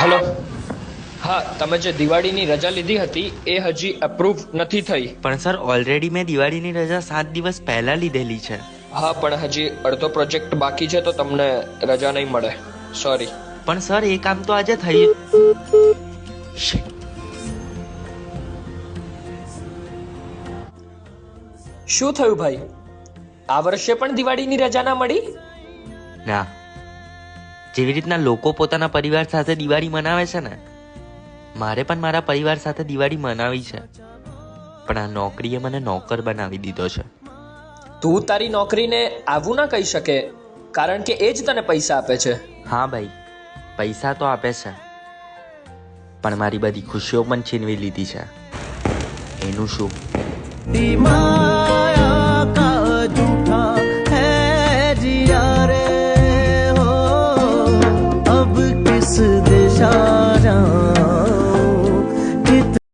Hello. હા, તમે જે દિવાળીની રજા લીધી હતી એ હજી અપ્રૂવ નથી થઈ. પણ સર ઓલરેડી મેં દિવાળીની રજા 7 દિવસ પહેલા લીધેલી છે. હા, પણ હજી અડધો પ્રોજેક્ટ બાકી છે તો તમને રજા નહીં મળે. સોરી. પણ સર એ કામ તો આજે થઈ. શું થયું ભાઈ? આ વર્ષે પણ દિવાળીની રજા ના મળી? ના, જેવી રીતના લોકો પોતાના પરિવાર સાથે દિવાળી મનાવે છે ને, મારે પણ મારા પરિવાર સાથે દિવાળી મનાવી છે. પણ આ નોકરીએ મને નોકર બનાવી દીધો છે. તું તારી નોકરીને આવું ના કહી શકે, કારણ કે એ જ તને પૈસા આપે છે. હા ભાઈ, પૈસા તો આપે છે, પણ મારી બધી ખુશીઓ પણ છીનવી લીધી છે. એનું શું? माया का जूठा है जिया रे हो अब किस दिशा